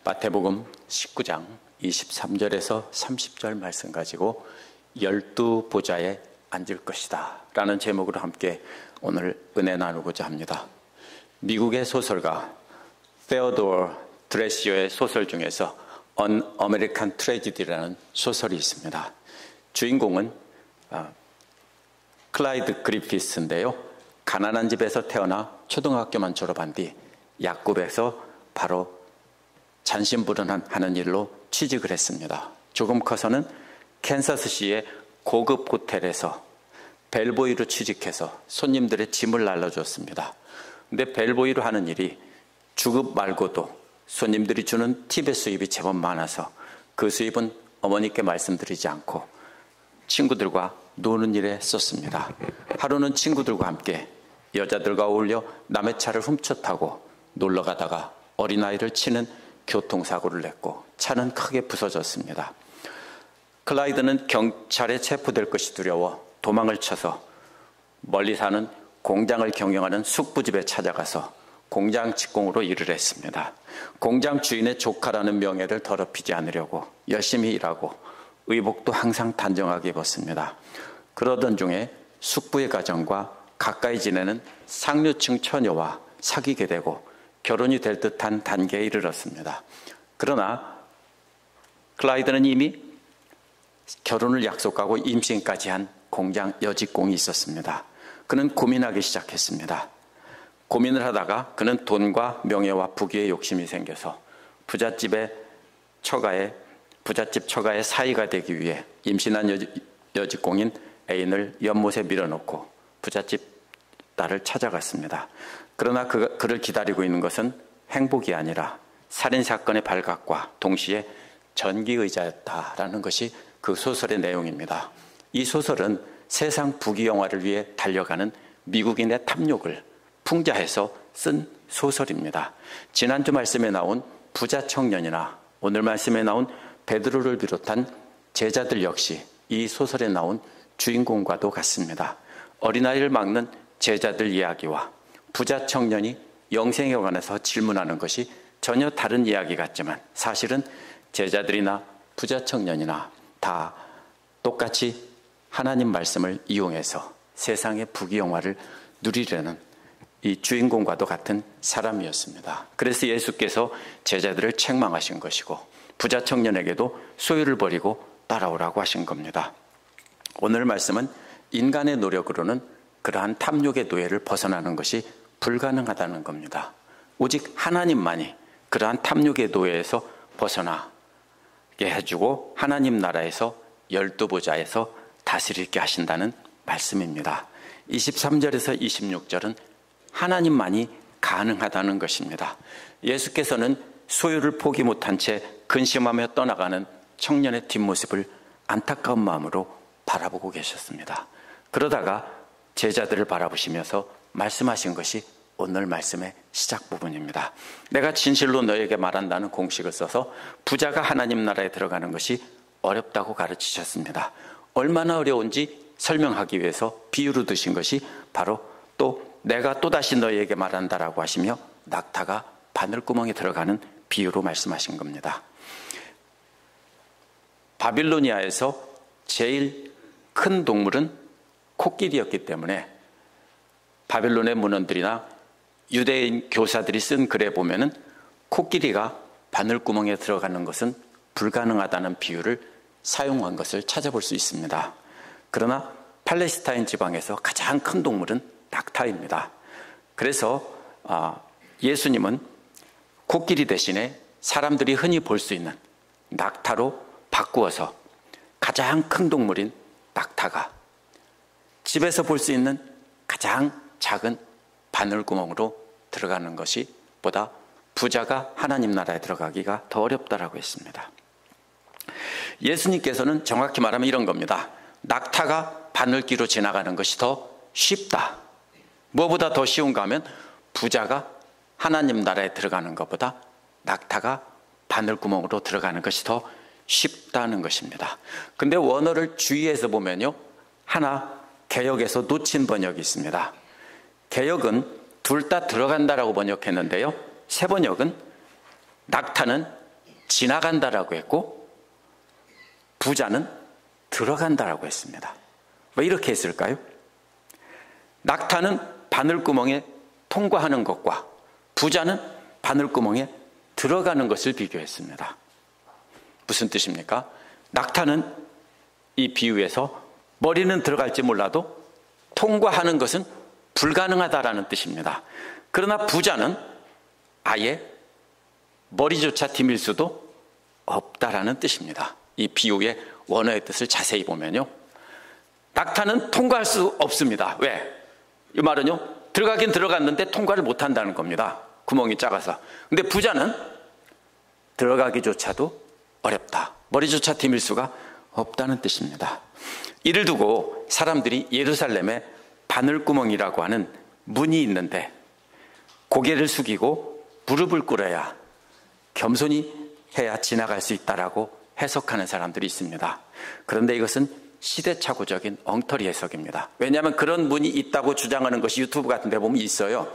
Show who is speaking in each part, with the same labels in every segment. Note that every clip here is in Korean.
Speaker 1: 마태복음 19장 23절에서 30절 말씀 가지고 12보좌에 앉을 것이다 라는 제목으로 함께 오늘 은혜 나누고자 합니다. 미국의 소설가 테오도어 드레시어의 소설 중에서 An American Tragedy라는 소설이 있습니다. 주인공은 클라이드 그리피스인데요. 가난한 집에서 태어나 초등학교만 졸업한 뒤 약국에서 바로 잔심부름하는 일로 취직을 했습니다. 조금 커서는 캔사스시의 고급 호텔에서 벨보이로 취직해서 손님들의 짐을 날라줬습니다. 근데 벨보이로 하는 일이 주급 말고도 손님들이 주는 팁의 수입이 제법 많아서 그 수입은 어머니께 말씀드리지 않고 친구들과 노는 일에 썼습니다. 하루는 친구들과 함께 여자들과 어울려 남의 차를 훔쳐 타고 놀러 가다가 어린아이를 치는 교통사고를 냈고 차는 크게 부서졌습니다. 클라이드는 경찰에 체포될 것이 두려워 도망을 쳐서 멀리 사는 공장을 경영하는 숙부집에 찾아가서 공장 직공으로 일을 했습니다. 공장 주인의 조카라는 명예를 더럽히지 않으려고 열심히 일하고 의복도 항상 단정하게 입었습니다. 그러던 중에 숙부의 가정과 가까이 지내는 상류층 처녀와 사귀게 되고 결혼이 될 듯한 단계에 이르렀습니다. 그러나 클라이드는 이미 결혼을 약속하고 임신까지 한 공장 여직공이 있었습니다. 그는 고민하기 시작했습니다. 고민을 하다가 그는 돈과 명예와 부귀에 욕심이 생겨서 부잣집 처가의 사위가 되기 위해 임신한 여직공인 애인을 연못에 밀어넣고 부잣집 딸을 찾아갔습니다. 그러나 그를 기다리고 있는 것은 행복이 아니라 살인사건의 발각과 동시에 전기의자였다라는 것이 그 소설의 내용입니다. 이 소설은 세상 부귀영화를 위해 달려가는 미국인의 탐욕을 풍자해서 쓴 소설입니다. 지난주 말씀에 나온 부자 청년이나 오늘 말씀에 나온 베드로를 비롯한 제자들 역시 이 소설에 나온 주인공과도 같습니다. 어린아이를 막는 제자들 이야기와 부자 청년이 영생에 관해서 질문하는 것이 전혀 다른 이야기 같지만 사실은 제자들이나 부자 청년이나 다 똑같이 하나님 말씀을 이용해서 세상의 부귀영화를 누리려는 이 주인공과도 같은 사람이었습니다. 그래서 예수께서 제자들을 책망하신 것이고 부자 청년에게도 소유를 버리고 따라오라고 하신 겁니다. 오늘 말씀은 인간의 노력으로는 그러한 탐욕의 노예를 벗어나는 것이 불가능하다는 겁니다. 오직 하나님만이 그러한 탐욕의 노예에서 벗어나게 해주고 하나님 나라에서 12보좌에서 다스리게 하신다는 말씀입니다. 23절에서 26절은 하나님만이 가능하다는 것입니다. 예수께서는 소유를 포기 못한 채 근심하며 떠나가는 청년의 뒷모습을 안타까운 마음으로 바라보고 계셨습니다. 그러다가 제자들을 바라보시면서 말씀하신 것이 오늘 말씀의 시작 부분입니다. 내가 진실로 너에게 말한다는 공식을 써서 부자가 하나님 나라에 들어가는 것이 어렵다고 가르치셨습니다. 얼마나 어려운지 설명하기 위해서 비유로 드신 것이 바로 또 내가 또다시 너에게 말한다라고 하시며 낙타가 바늘구멍에 들어가는 비유로 말씀하신 겁니다. 바빌로니아에서 제일 큰 동물은 코끼리였기 때문에 바벨론의 문헌들이나 유대인 교사들이 쓴 글에 보면은 코끼리가 바늘구멍에 들어가는 것은 불가능하다는 비유를 사용한 것을 찾아볼 수 있습니다. 그러나 팔레스타인 지방에서 가장 큰 동물은 낙타입니다. 그래서 예수님은 코끼리 대신에 사람들이 흔히 볼 수 있는 낙타로 바꾸어서 가장 큰 동물인 낙타가 집에서 볼 수 있는 가장 작은 바늘구멍으로 들어가는 것이 보다 부자가 하나님 나라에 들어가기가 더 어렵다라고 했습니다. 예수님께서는 정확히 말하면 이런 겁니다. 낙타가 바늘귀로 지나가는 것이 더 쉽다. 무엇보다 더 쉬운가 하면 부자가 하나님 나라에 들어가는 것보다 낙타가 바늘구멍으로 들어가는 것이 더 쉽다는 것입니다. 근데 원어를 주의해서 보면요, 하나 개역에서 놓친 번역이 있습니다. 개역은 둘 다 들어간다라고 번역했는데요, 새 번역은 낙타는 지나간다라고 했고 부자는 들어간다라고 했습니다. 왜 이렇게 했을까요? 낙타는 바늘구멍에 통과하는 것과 부자는 바늘구멍에 들어가는 것을 비교했습니다. 무슨 뜻입니까? 낙타는 이 비유에서 머리는 들어갈지 몰라도 통과하는 것은 불가능하다라는 뜻입니다. 그러나 부자는 아예 머리조차 디밀 수도 없다라는 뜻입니다. 이 비유의 원어의 뜻을 자세히 보면요, 낙타는 통과할 수 없습니다. 왜? 이 말은요, 들어가긴 들어갔는데 통과를 못한다는 겁니다. 구멍이 작아서. 근데 부자는 들어가기조차도 어렵다, 머리조차 디밀 수가 없다는 뜻입니다. 이를 두고 사람들이 예루살렘에 바늘구멍이라고 하는 문이 있는데 고개를 숙이고 무릎을 꿇어야, 겸손히 해야 지나갈 수 있다라고 해석하는 사람들이 있습니다. 그런데 이것은 시대착오적인 엉터리 해석입니다. 왜냐하면 그런 문이 있다고 주장하는 것이 유튜브 같은 데 보면 있어요.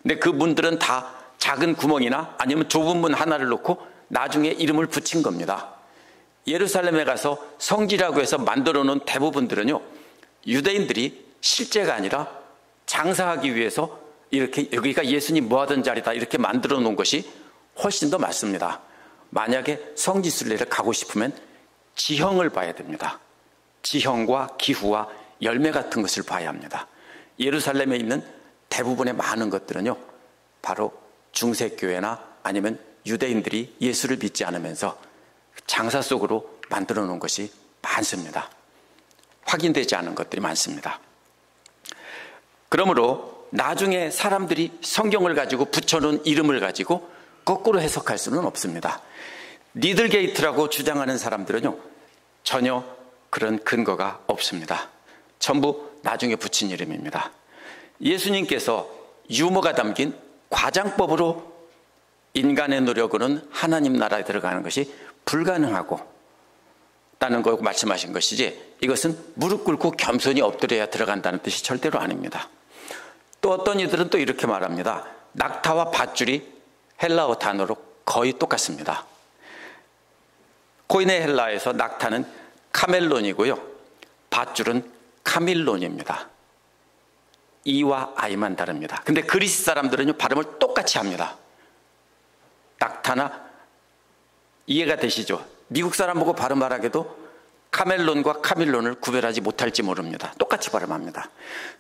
Speaker 1: 근데 그 문들은 다 작은 구멍이나 아니면 좁은 문 하나를 놓고 나중에 이름을 붙인 겁니다. 예루살렘에 가서 성지라고 해서 만들어 놓은 대부분들은요, 유대인들이 실제가 아니라 장사하기 위해서 이렇게 여기가 예수님 뭐 하던 자리다 이렇게 만들어 놓은 것이 훨씬 더 맞습니다. 만약에 성지순례를 가고 싶으면 지형을 봐야 됩니다. 지형과 기후와 열매 같은 것을 봐야 합니다. 예루살렘에 있는 대부분의 많은 것들은요, 바로 중세교회나 아니면 유대인들이 예수를 믿지 않으면서 장사 속으로 만들어 놓은 것이 많습니다. 확인되지 않은 것들이 많습니다. 그러므로 나중에 사람들이 성경을 가지고 붙여놓은 이름을 가지고 거꾸로 해석할 수는 없습니다. 니들게이트라고 주장하는 사람들은요, 전혀 그런 근거가 없습니다. 전부 나중에 붙인 이름입니다. 예수님께서 유머가 담긴 과장법으로 인간의 노력으로는 하나님 나라에 들어가는 것이 불가능하고 다는 거 말씀하신 것이지, 이것은 무릎 꿇고 겸손히 엎드려야 들어간다는 뜻이 절대로 아닙니다. 또 어떤 이들은 또 이렇게 말합니다. 낙타와 밧줄이 헬라어 단어로 거의 똑같습니다. 코인의 헬라에서 낙타는 카멜론이고요, 밧줄은 카밀론입니다. 이와 아이만 다릅니다. 근데 그리스 사람들은요, 발음을 똑같이 합니다. 낙타나 이해가 되시죠? 미국 사람 보고 발음하라게도 카멜론과 카밀론을 구별하지 못할지 모릅니다. 똑같이 발음합니다.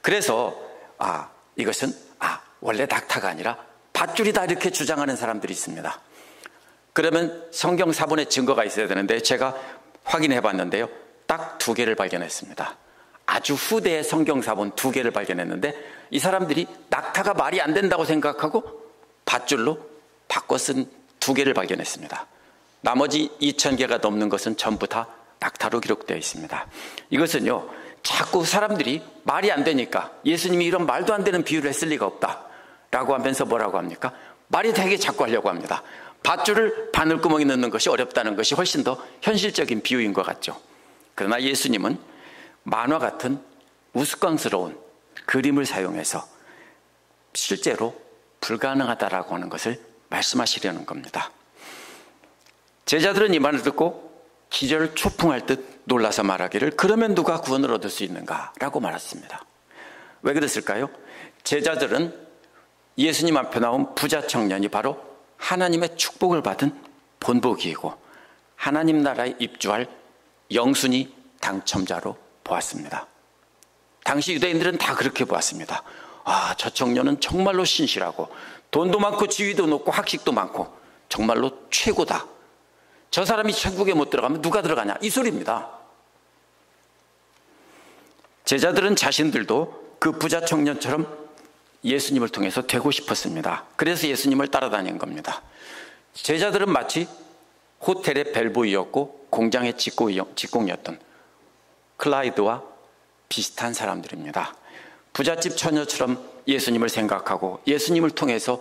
Speaker 1: 그래서 이것은 원래 낙타가 아니라 밧줄이다 이렇게 주장하는 사람들이 있습니다. 그러면 성경 사본의 증거가 있어야 되는데 제가 확인해 봤는데요, 딱 2개를 발견했습니다. 아주 후대의 성경 사본 2개를 발견했는데 이 사람들이 낙타가 말이 안 된다고 생각하고 밧줄로 바꿔 쓴 2개를 발견했습니다. 나머지 2000개가 넘는 것은 전부 다 낙타로 기록되어 있습니다. 이것은요, 자꾸 사람들이 말이 안 되니까 예수님이 이런 말도 안 되는 비유를 했을 리가 없다 라고 하면서 뭐라고 합니까? 말이 되게 자꾸 하려고 합니다. 밧줄을 바늘구멍에 넣는 것이 어렵다는 것이 훨씬 더 현실적인 비유인 것 같죠. 그러나 예수님은 만화 같은 우스꽝스러운 그림을 사용해서 실제로 불가능하다라고 하는 것을 말씀하시려는 겁니다. 제자들은 이 말을 듣고 기절초풍할 듯 놀라서 말하기를, 그러면 누가 구원을 얻을 수 있는가? 라고 말했습니다. 왜 그랬을까요? 제자들은 예수님 앞에 나온 부자 청년이 바로 하나님의 축복을 받은 본보기이고 하나님 나라에 입주할 영순위 당첨자로 보았습니다. 당시 유대인들은 다 그렇게 보았습니다. 저 청년은 정말로 신실하고 돈도 많고 지위도 높고 학식도 많고 정말로 최고다. 저 사람이 천국에 못 들어가면 누가 들어가냐, 이 소리입니다. 제자들은 자신들도 그 부자 청년처럼 예수님을 통해서 되고 싶었습니다. 그래서 예수님을 따라다닌 겁니다. 제자들은 마치 호텔의 벨보이였고 공장의 직공이었던 클라이드와 비슷한 사람들입니다. 부잣집 처녀처럼 예수님을 생각하고 예수님을 통해서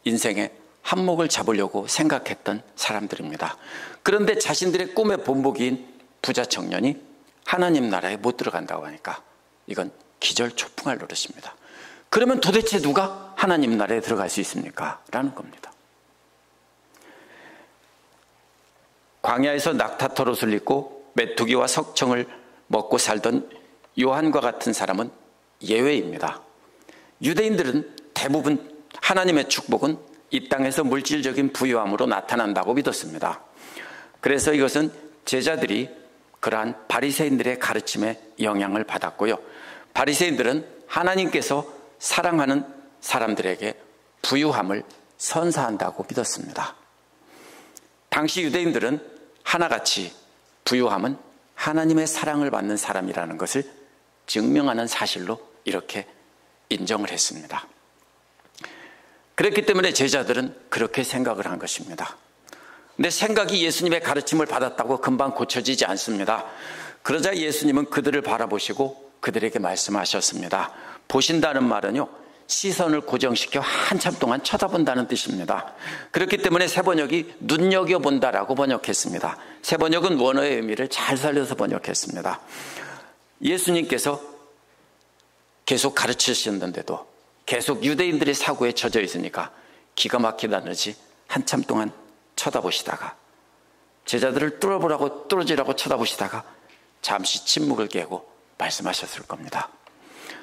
Speaker 1: 인생의 한몫을 잡으려고 생각했던 사람들입니다. 그런데 자신들의 꿈의 본보기인 부자 청년이 하나님 나라에 못 들어간다고 하니까 이건 기절초풍할 노릇입니다. 그러면 도대체 누가 하나님 나라에 들어갈 수 있습니까? 라는 겁니다. 광야에서 낙타털옷을 입고 메뚜기와 석청을 먹고 살던 요한과 같은 사람은 예외입니다. 유대인들은 대부분 하나님의 축복은 이 땅에서 물질적인 부유함으로 나타난다고 믿었습니다. 그래서 이것은 제자들이 그러한 바리새인들의 가르침에 영향을 받았고요. 바리새인들은 하나님께서 사랑하는 사람들에게 부유함을 선사한다고 믿었습니다. 당시 유대인들은 하나같이 부유함은 하나님의 사랑을 받는 사람이라는 것을 증명하는 사실로 이렇게 인정을 했습니다. 그렇기 때문에 제자들은 그렇게 생각을 한 것입니다. 근데 생각이 예수님의 가르침을 받았다고 금방 고쳐지지 않습니다. 그러자 예수님은 그들을 바라보시고 그들에게 말씀하셨습니다. 보신다는 말은요, 시선을 고정시켜 한참 동안 쳐다본다는 뜻입니다. 그렇기 때문에 새번역이 눈여겨본다라고 번역했습니다. 새번역은 원어의 의미를 잘 살려서 번역했습니다. 예수님께서 계속 가르치셨는데도 계속 유대인들의 사고에 젖어 있으니까 기가 막히다는지 한참 동안 쳐다보시다가 제자들을 뚫어지라고 쳐다보시다가 잠시 침묵을 깨고 말씀하셨을 겁니다.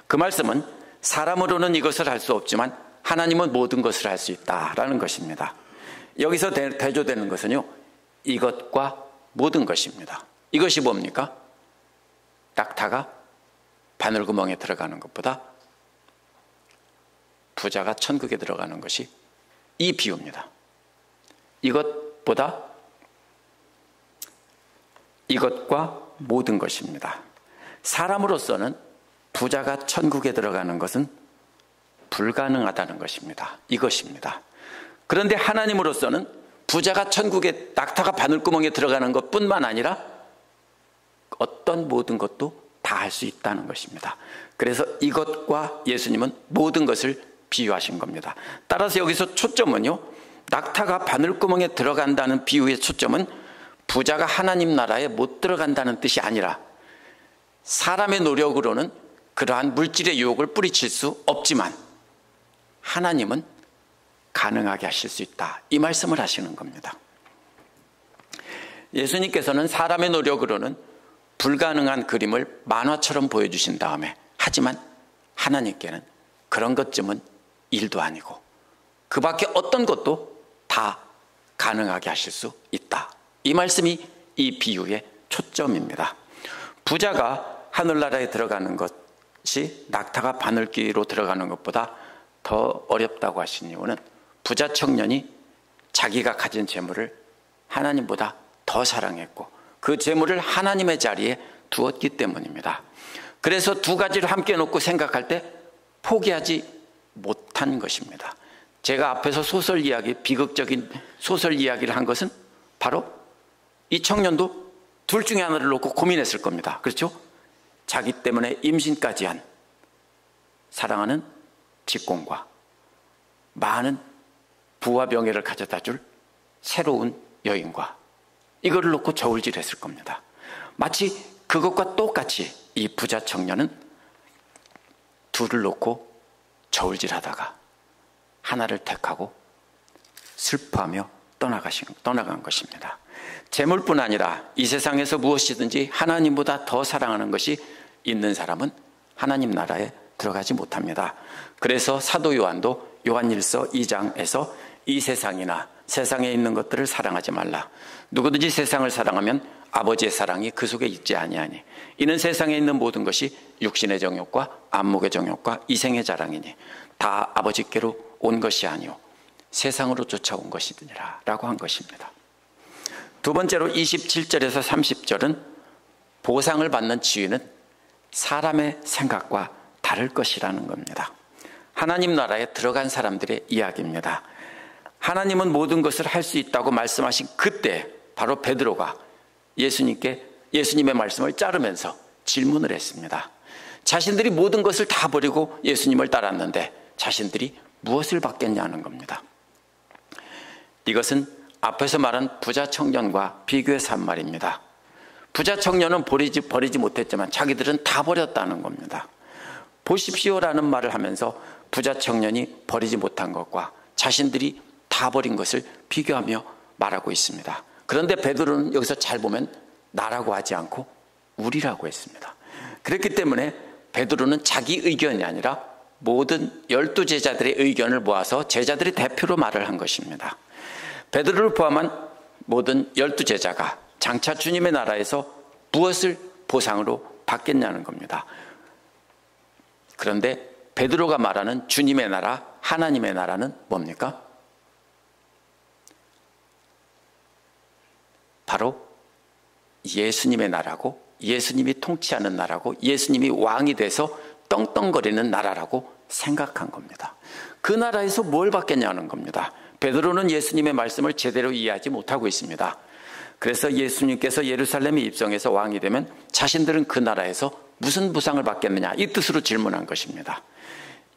Speaker 1: 그 말씀은 사람으로는 이것을 할 수 없지만 하나님은 모든 것을 할 수 있다라는 것입니다. 여기서 대조되는 것은요, 이것과 모든 것입니다. 이것이 뭡니까? 낙타가 바늘구멍에 들어가는 것보다 부자가 천국에 들어가는 것이 이 비유입니다. 이것보다 이것과 모든 것입니다. 사람으로서는 부자가 천국에 들어가는 것은 불가능하다는 것입니다. 이것입니다. 그런데 하나님으로서는 부자가 천국에 낙타가 바늘구멍에 들어가는 것뿐만 아니라 어떤 모든 것도 다 할 수 있다는 것입니다. 그래서 이것과 예수님은 모든 것을 비유하신 겁니다. 따라서 여기서 초점은요, 낙타가 바늘구멍에 들어간다는 비유의 초점은 부자가 하나님 나라에 못 들어간다는 뜻이 아니라 사람의 노력으로는 그러한 물질의 유혹을 뿌리칠 수 없지만 하나님은 가능하게 하실 수 있다, 이 말씀을 하시는 겁니다. 예수님께서는 사람의 노력으로는 불가능한 그림을 만화처럼 보여주신 다음에, 하지만 하나님께는 그런 것쯤은 일도 아니고 그 밖에 어떤 것도 다 가능하게 하실 수 있다, 이 말씀이 이 비유의 초점입니다. 부자가 하늘나라에 들어가는 것이 낙타가 바늘귀로 들어가는 것보다 더 어렵다고 하신 이유는 부자 청년이 자기가 가진 재물을 하나님보다 더 사랑했고 그 재물을 하나님의 자리에 두었기 때문입니다. 그래서 두 가지를 함께 놓고 생각할 때 포기하지 못한 것입니다. 제가 앞에서 소설 이야기, 비극적인 소설 이야기를 한 것은 바로 이 청년도 둘 중에 하나를 놓고 고민했을 겁니다. 그렇죠? 자기 때문에 임신까지 한 사랑하는 직공과 많은 부와 명예를 가져다 줄 새로운 여인과 이거를 놓고 저울질했을 겁니다. 마치 그것과 똑같이 이 부자 청년은 둘을 놓고 저울질하다가 하나를 택하고 슬퍼하며 떠나간 것입니다. 재물뿐 아니라 이 세상에서 무엇이든지 하나님보다 더 사랑하는 것이 있는 사람은 하나님 나라에 들어가지 못합니다. 그래서 사도 요한도 요한일서 2장에서 이 세상이나 세상에 있는 것들을 사랑하지 말라. 누구든지 세상을 사랑하면 아버지의 사랑이 그 속에 있지 아니하니 이는 세상에 있는 모든 것이 육신의 정욕과 안목의 정욕과 이생의 자랑이니 다 아버지께로 온 것이 아니오 세상으로 쫓아온 것이니라 라고 한 것입니다. 두 번째로 27절에서 30절은 보상을 받는 지위는 사람의 생각과 다를 것이라는 겁니다. 하나님 나라에 들어간 사람들의 이야기입니다. 하나님은 모든 것을 할 수 있다고 말씀하신 그때 바로 베드로가 예수님의 말씀을 자르면서 질문을 했습니다. 자신들이 모든 것을 다 버리고 예수님을 따랐는데 자신들이 무엇을 받겠냐는 겁니다. 이것은 앞에서 말한 부자 청년과 비교해서 한 말입니다. 부자 청년은 버리지 못했지만 자기들은 다 버렸다는 겁니다. 보십시오라는 말을 하면서 부자 청년이 버리지 못한 것과 자신들이 다 버린 것을 비교하며 말하고 있습니다. 그런데 베드로는 여기서 잘 보면 나라고 하지 않고 우리라고 했습니다. 그렇기 때문에 베드로는 자기 의견이 아니라 모든 12제자들의 의견을 모아서 제자들의 대표로 말을 한 것입니다. 베드로를 포함한 모든 12제자가 장차 주님의 나라에서 무엇을 보상으로 받겠냐는 겁니다. 그런데 베드로가 말하는 주님의 나라, 하나님의 나라는 뭡니까? 바로 예수님의 나라고, 예수님이 통치하는 나라고, 예수님이 왕이 돼서 떵떵거리는 나라라고 생각한 겁니다. 그 나라에서 뭘 받겠냐는 겁니다. 베드로는 예수님의 말씀을 제대로 이해하지 못하고 있습니다. 그래서 예수님께서 예루살렘에 입성해서 왕이 되면 자신들은 그 나라에서 무슨 보상을 받겠느냐, 이 뜻으로 질문한 것입니다.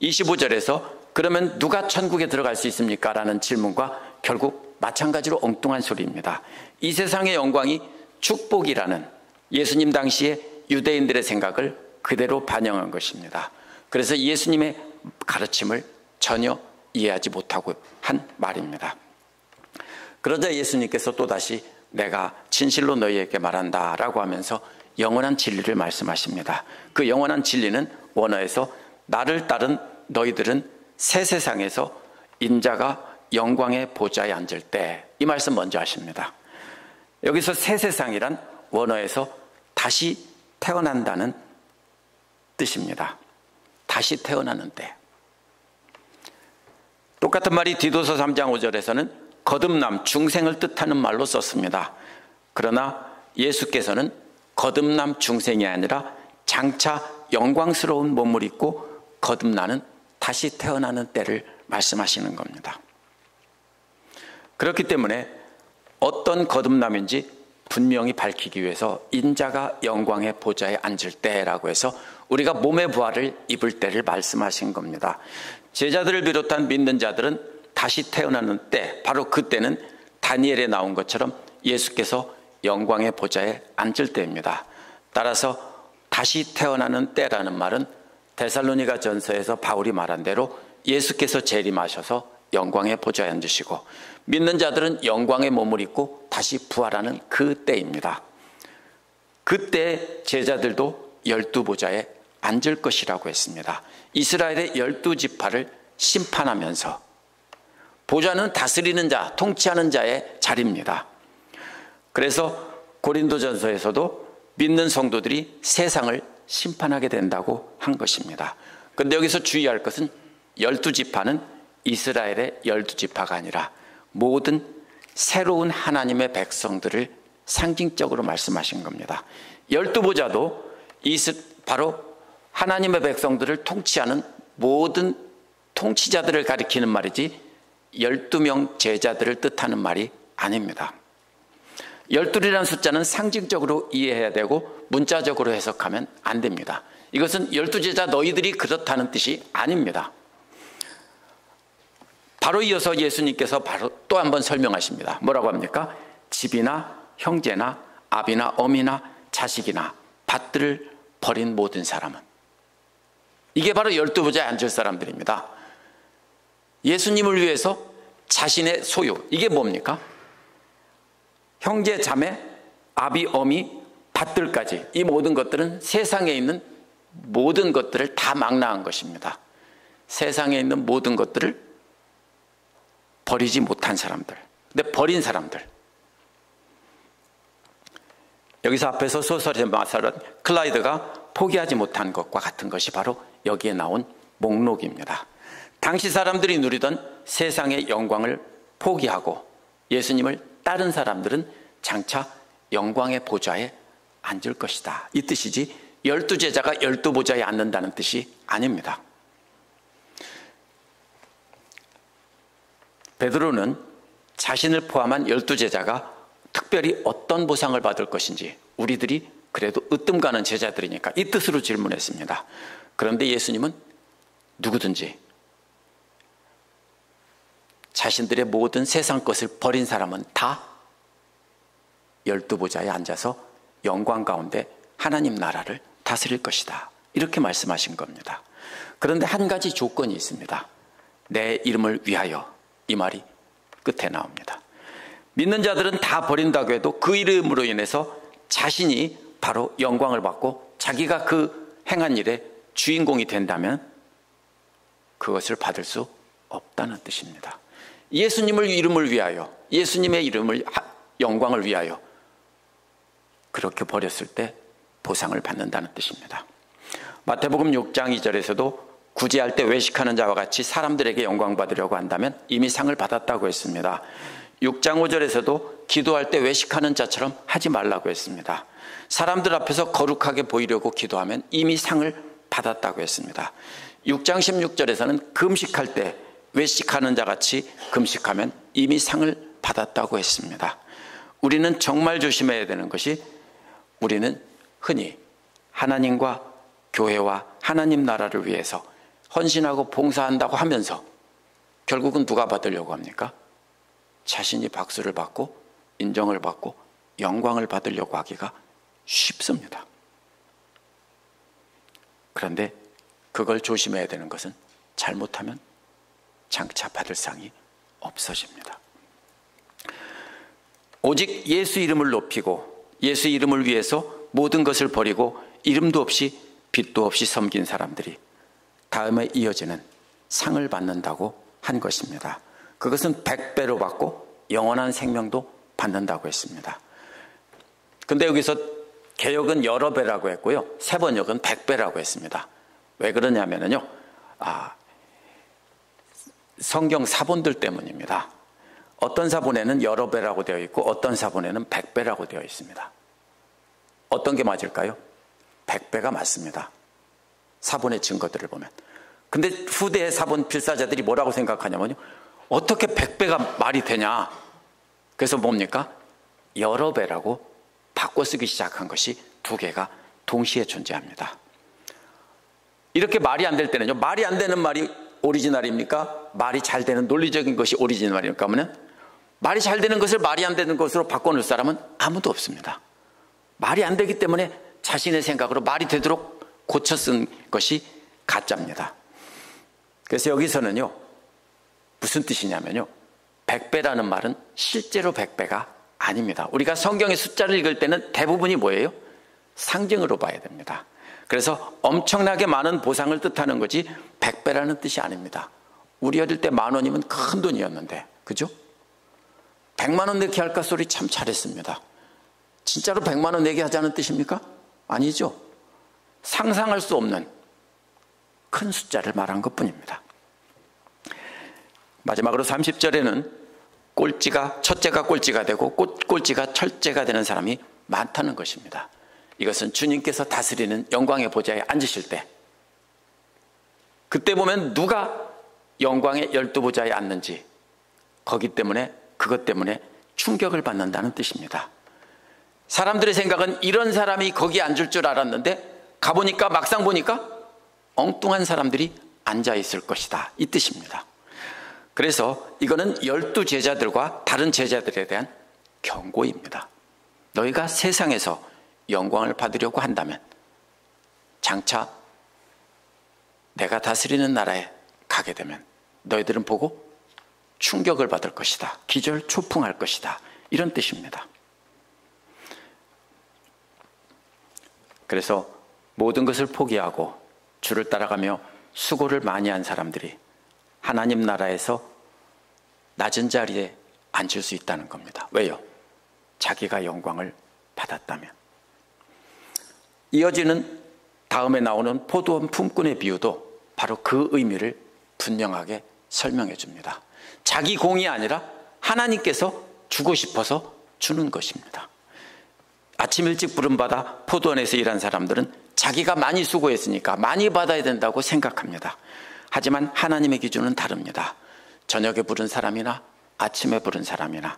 Speaker 1: 25절에서 그러면 누가 천국에 들어갈 수 있습니까? 라는 질문과 결국 마찬가지로 엉뚱한 소리입니다. 이 세상의 영광이 축복이라는 예수님 당시의 유대인들의 생각을 그대로 반영한 것입니다. 그래서 예수님의 가르침을 전혀 이해하지 못하고 한 말입니다. 그러자 예수님께서 또다시 내가 진실로 너희에게 말한다 라고 하면서 영원한 진리를 말씀하십니다. 그 영원한 진리는 원어에서 나를 따른 너희들은 새 세상에서 인자가 영광의 보좌에 앉을 때, 이 말씀 먼저 하십니다. 여기서 새 세상이란 원어에서 다시 태어난다는 뜻입니다. 다시 태어나는 때. 똑같은 말이 디도서 3장 5절에서는 거듭남, 중생을 뜻하는 말로 썼습니다. 그러나 예수께서는 거듭남 중생이 아니라 장차 영광스러운 몸을 입고 거듭나는, 다시 태어나는 때를 말씀하시는 겁니다. 그렇기 때문에 어떤 거듭남인지 분명히 밝히기 위해서 인자가 영광의 보좌에 앉을 때라고 해서 우리가 몸의 부활을 입을 때를 말씀하신 겁니다. 제자들을 비롯한 믿는 자들은 다시 태어나는 때, 바로 그때는 다니엘에 나온 것처럼 예수께서 영광의 보좌에 앉을 때입니다. 따라서 다시 태어나는 때라는 말은 데살로니가 전서에서 바울이 말한 대로 예수께서 재림하셔서 영광의 보좌에 앉으시고 믿는 자들은 영광의 몸을 입고 다시 부활하는 그 때입니다. 그때 제자들도 12보좌에 앉을 것이라고 했습니다. 이스라엘의 12지파를 심판하면서, 보좌는 다스리는 자, 통치하는 자의 자리입니다. 그래서 고린도전서에서도 믿는 성도들이 세상을 심판하게 된다고 한 것입니다. 그런데 여기서 주의할 것은 12지파는 이스라엘의 12지파가 아니라 모든 새로운 하나님의 백성들을 상징적으로 말씀하신 겁니다. 12보좌도 바로 하나님의 백성들을 통치하는 모든 통치자들을 가리키는 말이지 12명 제자들을 뜻하는 말이 아닙니다. 12이라는 숫자는 상징적으로 이해해야 되고 문자적으로 해석하면 안 됩니다. 이것은 12제자 너희들이 그렇다는 뜻이 아닙니다. 바로 이어서 예수님께서 바로 또 한 번 설명하십니다. 뭐라고 합니까? 집이나 형제나 아비나 어미나 자식이나 밭들을 버린 모든 사람은, 이게 바로 12보좌에 앉을 사람들입니다. 예수님을 위해서 자신의 소유, 이게 뭡니까? 형제, 자매, 아비, 어미, 밭들까지, 이 모든 것들은 세상에 있는 모든 것들을 다 망라한 것입니다. 세상에 있는 모든 것들을 버리지 못한 사람들, 근데 버린 사람들. 여기서 앞에서 소설의 마사른 클라이드가 포기하지 못한 것과 같은 것이 바로 여기에 나온 목록입니다. 당시 사람들이 누리던 세상의 영광을 포기하고 예수님을 따른 사람들은 장차 영광의 보좌에 앉을 것이다, 이 뜻이지 12제자가 12보좌에 앉는다는 뜻이 아닙니다. 베드로는 자신을 포함한 12제자가 특별히 어떤 보상을 받을 것인지, 우리들이 그래도 으뜸 가는 제자들이니까 이 뜻으로 질문했습니다. 그런데 예수님은 누구든지 자신들의 모든 세상 것을 버린 사람은 다 12보좌에 앉아서 영광 가운데 하나님 나라를 다스릴 것이다, 이렇게 말씀하신 겁니다. 그런데 한 가지 조건이 있습니다. 내 이름을 위하여, 이 말이 끝에 나옵니다. 믿는 자들은 다 버린다고 해도 그 이름으로 인해서 자신이 바로 영광을 받고 자기가 그 행한 일의 주인공이 된다면 그것을 받을 수 없다는 뜻입니다. 예수님을 이름을 위하여, 예수님의 영광을 위하여 그렇게 버렸을 때 보상을 받는다는 뜻입니다. 마태복음 6장 2절에서도 구제할 때 외식하는 자와 같이 사람들에게 영광 받으려고 한다면 이미 상을 받았다고 했습니다. 6장 5절에서도 기도할 때 외식하는 자처럼 하지 말라고 했습니다. 사람들 앞에서 거룩하게 보이려고 기도하면 이미 상을 받았다고 했습니다. 6장 16절에서는 금식할 때 외식하는 자 같이 금식하면 이미 상을 받았다고 했습니다. 우리는 정말 조심해야 되는 것이, 우리는 흔히 하나님과 교회와 하나님 나라를 위해서 헌신하고 봉사한다고 하면서 결국은 누가 받으려고 합니까? 자신이 박수를 받고 인정을 받고 영광을 받으려고 하기가 쉽습니다. 그런데 그걸 조심해야 되는 것은 잘못하면 장차 받을 상이 없어집니다. 오직 예수 이름을 높이고 예수 이름을 위해서 모든 것을 버리고 이름도 없이 빛도 없이 섬긴 사람들이 다음에 이어지는 상을 받는다고 한 것입니다. 그것은 100배로 받고 영원한 생명도 받는다고 했습니다. 근데 여기서 개역은 여러 배라고 했고요, 세번역은 100배라고 했습니다. 왜 그러냐면요, 성경 사본들 때문입니다. 어떤 사본에는 여러 배라고 되어 있고 어떤 사본에는 100배라고 되어 있습니다. 어떤 게 맞을까요? 100배가 맞습니다. 사본의 증거들을 보면. 근데 후대의 사본 필사자들이 뭐라고 생각하냐면요, 어떻게 100배가 말이 되냐. 그래서 뭡니까? 여러 배라고 바꿔 쓰기 시작한 것이 두 개가 동시에 존재합니다. 이렇게 말이 안 될 때는요, 말이 안 되는 말이 오리지널입니까? 말이 잘 되는 논리적인 것이 오리지널입니까? 하면 말이 잘 되는 것을 말이 안 되는 것으로 바꿔놓을 사람은 아무도 없습니다. 말이 안 되기 때문에 자신의 생각으로 말이 되도록 고쳐 쓴 것이 가짜입니다. 그래서 여기서는요, 무슨 뜻이냐면요, 100배라는 말은 실제로 100배가 아닙니다. 우리가 성경의 숫자를 읽을 때는 대부분이 뭐예요? 상징으로 봐야 됩니다. 그래서 엄청나게 많은 보상을 뜻하는 거지 100배라는 뜻이 아닙니다. 우리 어릴 때 10,000원이면 큰 돈이었는데, 그죠? 100만 원 내게 할까 소리 참 잘했습니다. 진짜로 100만 원 내게 하자는 뜻입니까? 아니죠. 상상할 수 없는 큰 숫자를 말한 것뿐입니다. 마지막으로 30절에는 첫째가 꼴찌가 되고 꼴찌가 첫째가 되는 사람이 많다는 것입니다. 이것은 주님께서 다스리는 영광의 보좌에 앉으실 때, 그때 보면 누가 영광의 12보좌에 앉는지 그것 때문에 충격을 받는다는 뜻입니다. 사람들의 생각은 이런 사람이 거기에 앉을 줄 알았는데 가보니까, 막상 보니까 엉뚱한 사람들이 앉아있을 것이다, 이 뜻입니다. 그래서 이거는 12제자들과 다른 제자들에 대한 경고입니다. 너희가 세상에서 영광을 받으려고 한다면 장차 내가 다스리는 나라에 가게 되면 너희들은 보고 충격을 받을 것이다, 기절초풍할 것이다, 이런 뜻입니다. 그래서 모든 것을 포기하고 주를 따라가며 수고를 많이 한 사람들이 하나님 나라에서 낮은 자리에 앉을 수 있다는 겁니다. 왜요? 자기가 영광을 받았다면. 이어지는 다음에 나오는 포도원 품꾼의 비유도 바로 그 의미를 분명하게 설명해 줍니다. 자기 공이 아니라 하나님께서 주고 싶어서 주는 것입니다. 아침 일찍 부름받아 포도원에서 일한 사람들은 자기가 많이 수고했으니까 많이 받아야 된다고 생각합니다. 하지만 하나님의 기준은 다릅니다. 저녁에 부른 사람이나 아침에 부른 사람이나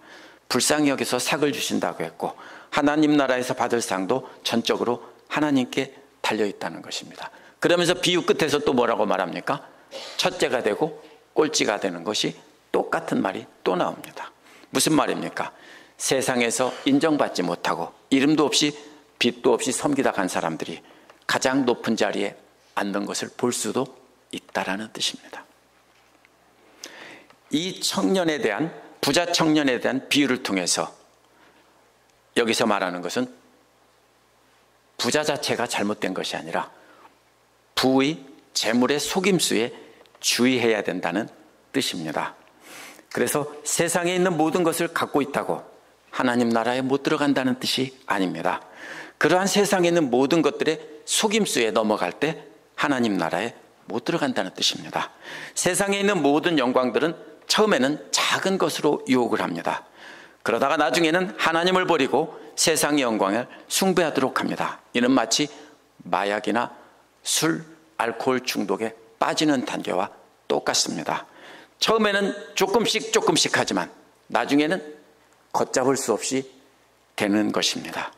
Speaker 1: 불쌍히 여기서 상을 주신다고 했고, 하나님 나라에서 받을 상도 전적으로 하나님께 달려있다는 것입니다. 그러면서 비유 끝에서 또 뭐라고 말합니까? 첫째가 되고 꼴찌가 되는 것이 똑같은 말이 또 나옵니다. 무슨 말입니까? 세상에서 인정받지 못하고 이름도 없이 빛도 없이 섬기다 간 사람들이 가장 높은 자리에 앉는 것을 볼 수도 있다라는 뜻입니다. 이 청년에 대한 부자 청년에 대한 비유를 통해서 여기서 말하는 것은 부자 자체가 잘못된 것이 아니라 부의, 재물의 속임수에 주의해야 된다는 뜻입니다. 그래서 세상에 있는 모든 것을 갖고 있다고 하나님 나라에 못 들어간다는 뜻이 아닙니다. 그러한 세상에 있는 모든 것들의 속임수에 넘어갈 때 하나님 나라에 못 들어간다는 뜻입니다. 세상에 있는 모든 영광들은 처음에는 작은 것으로 유혹을 합니다. 그러다가 나중에는 하나님을 버리고 세상의 영광을 숭배하도록 합니다. 이는 마치 마약이나 술, 알코올 중독에 빠지는 단계와 똑같습니다. 처음에는 조금씩 하지만 나중에는 걷잡을 수 없이 되는 것입니다.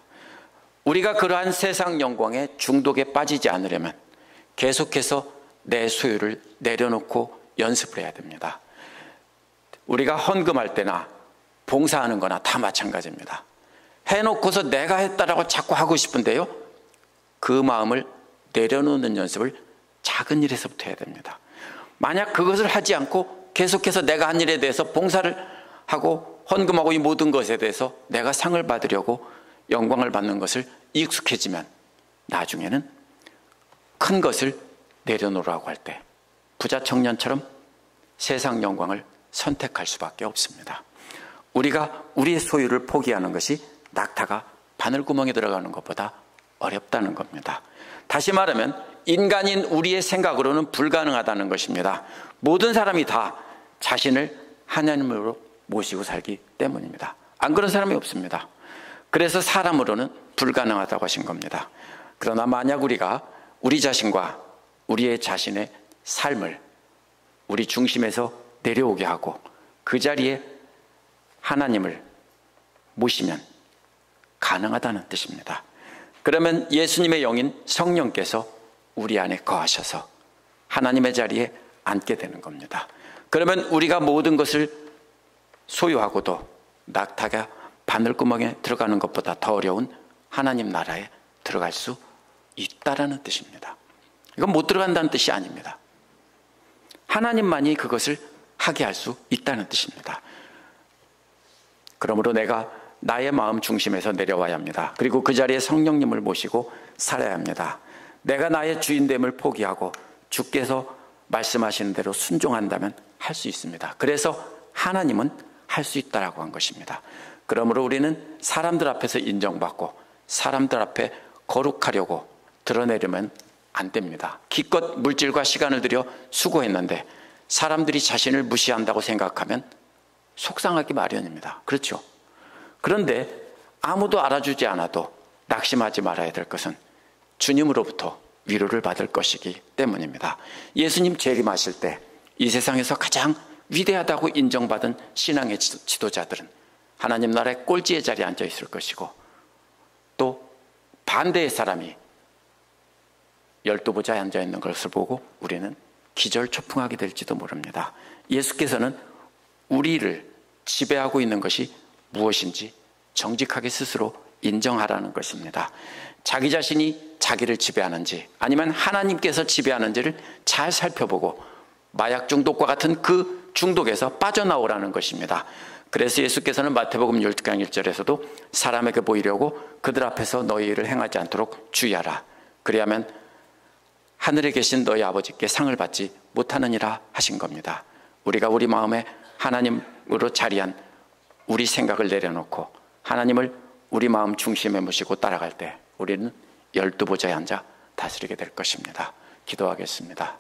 Speaker 1: 우리가 그러한 세상 영광의 중독에 빠지지 않으려면 계속해서 내 소유를 내려놓고 연습을 해야 됩니다. 우리가 헌금할 때나 봉사하는 거나 다 마찬가지입니다. 해놓고서 내가 했다라고 자꾸 하고 싶은데요, 그 마음을 내려놓는 연습을 작은 일에서부터 해야 됩니다. 만약 그것을 하지 않고 계속해서 내가 한 일에 대해서 봉사를 하고 헌금하고 이 모든 것에 대해서 내가 상을 받으려고 영광을 받는 것을 익숙해지면 나중에는 큰 것을 내려놓으라고 할 때 부자 청년처럼 세상 영광을 선택할 수밖에 없습니다. 우리가 우리의 소유를 포기하는 것이 낙타가 바늘구멍에 들어가는 것보다 어렵다는 겁니다. 다시 말하면 인간인 우리의 생각으로는 불가능하다는 것입니다. 모든 사람이 다 자신을 하나님으로 모시고 살기 때문입니다. 안 그런 사람이 없습니다. 그래서 사람으로는 불가능하다고 하신 겁니다. 그러나 만약 우리가 우리 자신과 우리의 자신의 삶을 우리 중심에서 내려오게 하고 그 자리에 하나님을 모시면 가능하다는 뜻입니다. 그러면 예수님의 영인 성령께서 우리 안에 거하셔서 하나님의 자리에 앉게 되는 겁니다. 그러면 우리가 모든 것을 소유하고도 낙타가 바늘구멍에 들어가는 것보다 더 어려운 하나님 나라에 들어갈 수 있다라는 뜻입니다. 이건 못 들어간다는 뜻이 아닙니다. 하나님만이 그것을 하게 할 수 있다는 뜻입니다. 그러므로 내가 나의 마음 중심에서 내려와야 합니다. 그리고 그 자리에 성령님을 모시고 살아야 합니다. 내가 나의 주인됨을 포기하고 주께서 말씀하시는 대로 순종한다면 할 수 있습니다. 그래서 하나님은 할 수 있다라고 한 것입니다. 그러므로 우리는 사람들 앞에서 인정받고 사람들 앞에 거룩하려고 드러내려면 안 됩니다. 기껏 물질과 시간을 들여 수고했는데 사람들이 자신을 무시한다고 생각하면 속상하기 마련입니다. 그렇죠? 그런데 아무도 알아주지 않아도 낙심하지 말아야 될 것은 주님으로부터 위로를 받을 것이기 때문입니다. 예수님 재림하실 때 이 세상에서 가장 위대하다고 인정받은 신앙의 지도자들은 하나님 나라의 꼴찌의 자리에 앉아 있을 것이고 또 반대의 사람이 12보좌에 앉아 있는 것을 보고 우리는 기절초풍하게 될지도 모릅니다. 예수께서는 우리를 지배하고 있는 것이 무엇인지 정직하게 스스로 인정하라는 것입니다. 자기 자신이 자기를 지배하는지 아니면 하나님께서 지배하는지를 잘 살펴보고 마약 중독과 같은 그 중독에서 빠져나오라는 것입니다. 그래서 예수께서는 마태복음 12장 1절에서도 사람에게 보이려고 그들 앞에서 너희 일을 행하지 않도록 주의하라. 그리하면 하늘에 계신 너희 아버지께 상을 받지 못하느니라 하신 겁니다. 우리가 우리 마음에 하나님으로 자리한 우리 생각을 내려놓고 하나님을 우리 마음 중심에 모시고 따라갈 때 우리는 12보좌에 앉아 다스리게 될 것입니다. 기도하겠습니다.